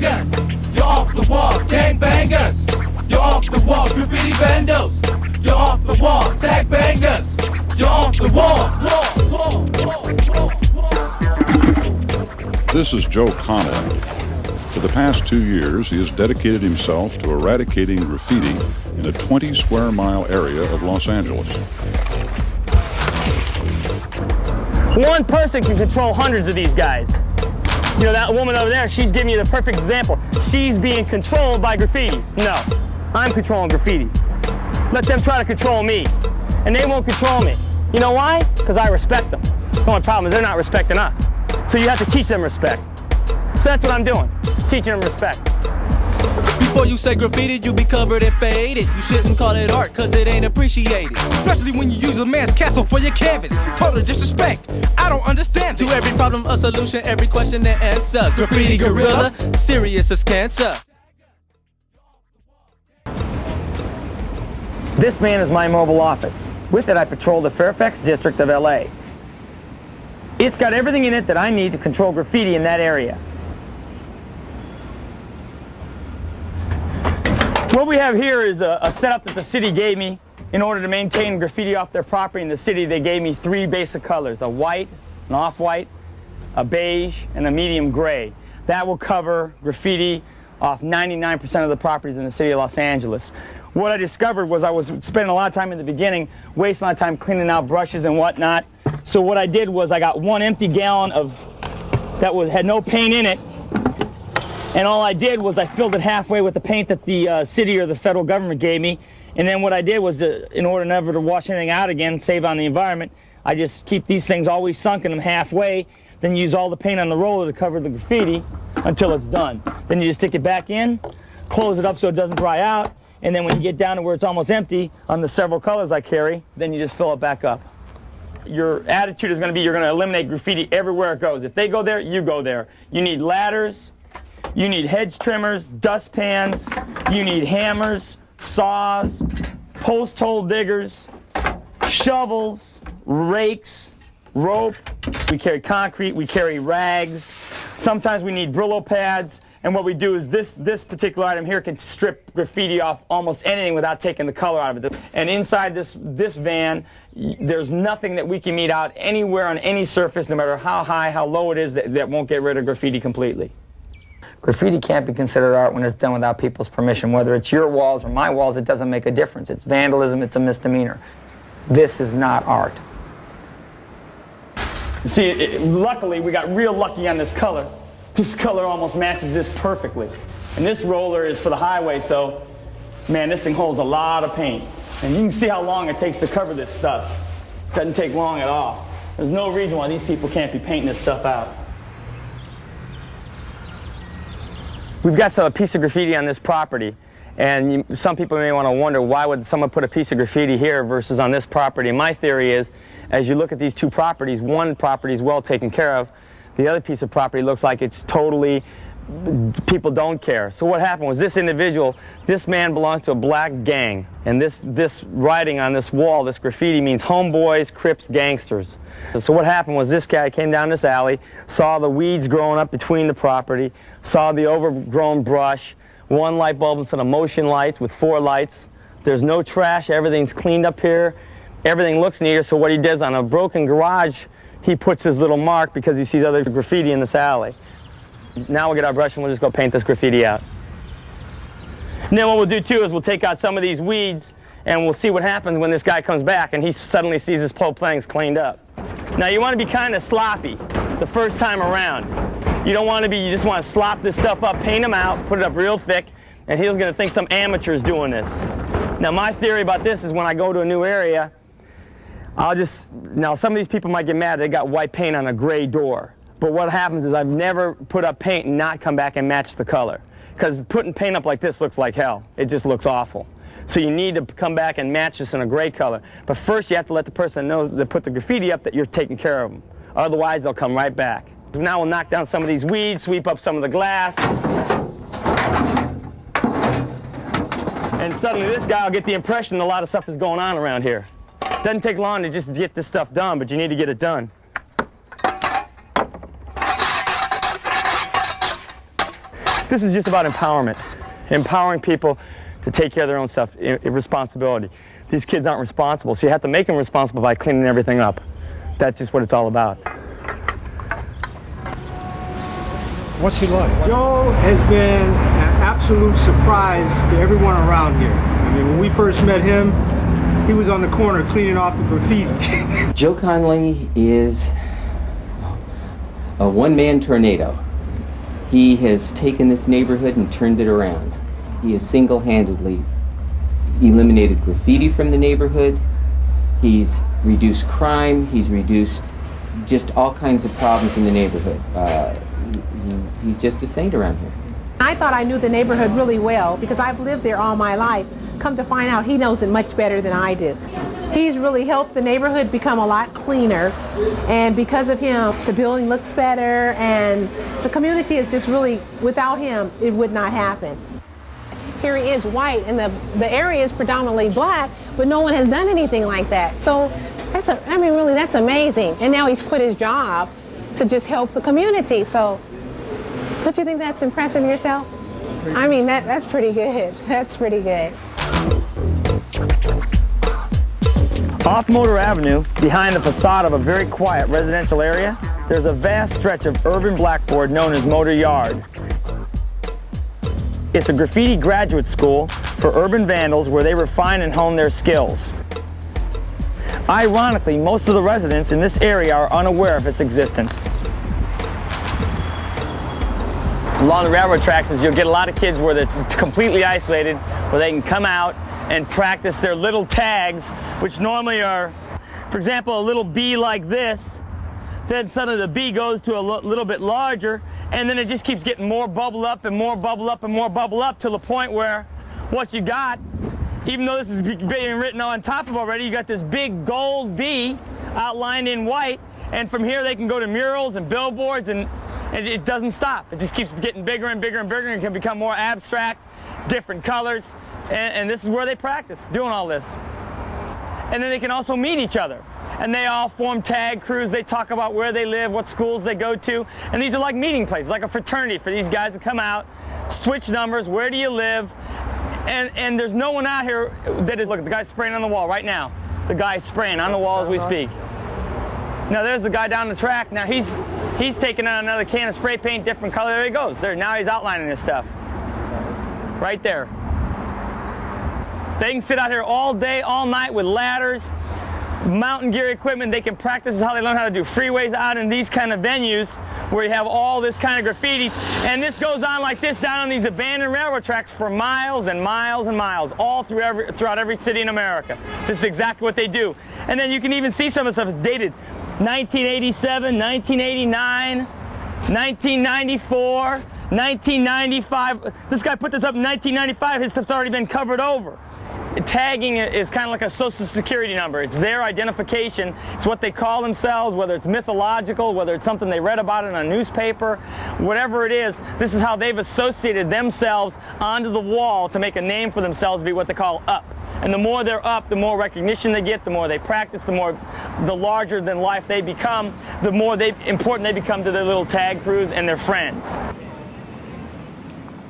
bangers. You're off the wall, gang bangers. You're off the wall, graffiti bandos. You're off the wall, tag bangers. You're off the wall. This is Joe Connolly. For the past 2 years, he has dedicated himself to eradicating graffiti in a 20-square-mile area of Los Angeles. One person can control hundreds of these guys. You know, that woman over there, she's giving you the perfect example. She's being controlled by graffiti. No, I'm controlling graffiti. Let them try to control me, and they won't control me. You know why? Because I respect them. The only problem is they're not respecting us. So you have to teach them respect. So that's what I'm doing, teaching them respect. Before you say graffiti, you be covered and faded. You shouldn't call it art, cause it ain't appreciated. Especially when you use a man's castle for your canvas. Total disrespect, I don't understand To this. every problem a solution, every question an answer. Graffiti gorilla, serious as cancer. This van is my mobile office. With it, I patrol the Fairfax district of LA. It's got everything in it that I need to control graffiti in that area. What we have here is a setup that the city gave me in order to maintain graffiti off their property in the city. They gave me 3 basic colors, a white, an off-white, a beige, and a medium gray. That will cover graffiti off 99% of the properties in the city of Los Angeles. What I discovered was I was spending a lot of time in the beginning, wasting a lot of time cleaning out brushes and whatnot. So what I did was I got 1 empty gallon that had no paint in it, and all I did was I filled it halfway with the paint that the city or the federal government gave me. And then what I did was, in order never to wash anything out again, save on the environment, I just keep these things always sunk in them halfway, then use all the paint on the roller to cover the graffiti until it's done. Then you just stick it back in, close it up so it doesn't dry out, and then when you get down to where it's almost empty on the several colors I carry, then you just fill it back up. Your attitude is going to be you're going to eliminate graffiti everywhere it goes. If they go there, you go there. You need ladders, you need hedge trimmers, dustpans, you need hammers, saws, post hole diggers, shovels, rakes, rope. We carry concrete, we carry rags. Sometimes we need Brillo pads, and what we do is this particular item here can strip graffiti off almost anything without taking the color out of it. And inside this van, there's nothing that we can meet out anywhere on any surface, no matter how high, how low it is, that won't get rid of graffiti completely. Graffiti can't be considered art when it's done without people's permission. Whether it's your walls or my walls, it doesn't make a difference. It's vandalism, it's a misdemeanor. This is not art. See, luckily, we got real lucky on this color. This color almost matches this perfectly. And this roller is for the highway, so, man, this thing holds a lot of paint. And you can see how long it takes to cover this stuff. It doesn't take long at all. There's no reason why these people can't be painting this stuff out. We've got a piece of graffiti on this property, and some people may want to wonder, why would someone put a piece of graffiti here versus on this property? My theory is, as you look at these 2 properties, one property is well taken care of. The other piece of property looks like it's totally, people don't care. So what happened was this individual, this man belongs to a black gang, and this writing on this wall, this graffiti, means homeboys, Crips, gangsters. So what happened was this guy came down this alley, saw the weeds growing up between the property, saw the overgrown brush, 1 light bulb instead of motion lights with 4 lights. There's no trash, everything's cleaned up here, everything looks neater. So what he does on a broken garage, he puts his little mark because he sees other graffiti in this alley. Now we'll get our brush and we'll just go paint this graffiti out. And then what we'll do too is we'll take out some of these weeds and we'll see what happens when this guy comes back and he suddenly sees his whole planks cleaned up. Now you want to be kind of sloppy the first time around. You don't want to be, you just want to slop this stuff up, paint them out, put it up real thick, and he's going to think some amateur's doing this. Now my theory about this is when I go to a new area, now some of these people might get mad, they got white paint on a gray door. But what happens is I've never put up paint and not come back and match the color. Because putting paint up like this looks like hell. It just looks awful. So you need to come back and match this in a gray color. But first you have to let the person know that put the graffiti up that you're taking care of them. Otherwise they'll come right back. Now we'll knock down some of these weeds, sweep up some of the glass. And suddenly this guy will get the impression a lot of stuff is going on around here. Doesn't take long to just get this stuff done, but you need to get it done. This is just about empowerment, empowering people to take care of their own stuff, responsibility. These kids aren't responsible, so you have to make them responsible by cleaning everything up. That's just what it's all about. What's he like? Joe has been an absolute surprise to everyone around here. I mean, when we first met him, he was on the corner cleaning off the graffiti. Joe Connolly is a one-man tornado. He has taken this neighborhood and turned it around. He has single-handedly eliminated graffiti from the neighborhood. He's reduced crime. He's reduced just all kinds of problems in the neighborhood. He's just a saint around here. I thought I knew the neighborhood really well because I've lived there all my life. Come to find out, he knows it much better than I do. He's really helped the neighborhood become a lot cleaner, and because of him, the building looks better, and the community is just really, without him, it would not happen. Here he is white, and the area is predominantly black, but no one has done anything like that. So that's really, that's amazing. And now he's quit his job to just help the community. So don't you think that's impressive yourself? I mean, that's pretty good. That's pretty good. Off Motor Avenue, behind the facade of a very quiet residential area, there's a vast stretch of urban blackboard known as Motor Yard. It's a graffiti graduate school for urban vandals where they refine and hone their skills. Ironically, most of the residents in this area are unaware of its existence. Along the railroad tracks, you'll get a lot of kids where it's completely isolated, where they can come out and practice their little tags, which normally are, for example, a little bee like this. Then suddenly the bee goes to a little bit larger, and then it just keeps getting more bubble up and more bubble up and more bubble up to the point where what you got, even though this is being written on top of already, you got this big gold bee outlined in white, and from here they can go to murals and billboards, and it doesn't stop. It just keeps getting bigger and bigger and bigger, and can become more abstract, different colors, and this is where they practice doing all this. And then they can also meet each other, and they all form tag crews. They talk about where they live, what schools they go to, and these are like meeting places, like a fraternity for these guys to come out, switch numbers, where do you live, and there's no one out here that is, look, the guy's spraying on the wall right now. The guy's spraying on the wall as we speak. Now there's the guy down the track. Now he's taking out another can of spray paint, different color. There he goes. There, now he's outlining this stuff. Right there. They can sit out here all day, all night with ladders, mountain gear equipment. They can practice. This is how they learn how to do freeways out in these kind of venues where you have all this kind of graffitis. And this goes on like this down on these abandoned railroad tracks for miles and miles and miles, all throughout every city in America. This is exactly what they do. And then you can even see some of the stuff is dated 1987, 1989, 1994, 1995. This guy put this up in 1995. His stuff's already been covered over. Tagging is kind of like a social security number. It's their identification. It's what they call themselves, whether it's mythological, whether it's something they read about in a newspaper, whatever it is. This is how they've associated themselves onto the wall to make a name for themselves, be what they call up. And the more they're up, the more recognition they get, the more they practice, the larger than life they become, the more important they become to their little tag crews and their friends.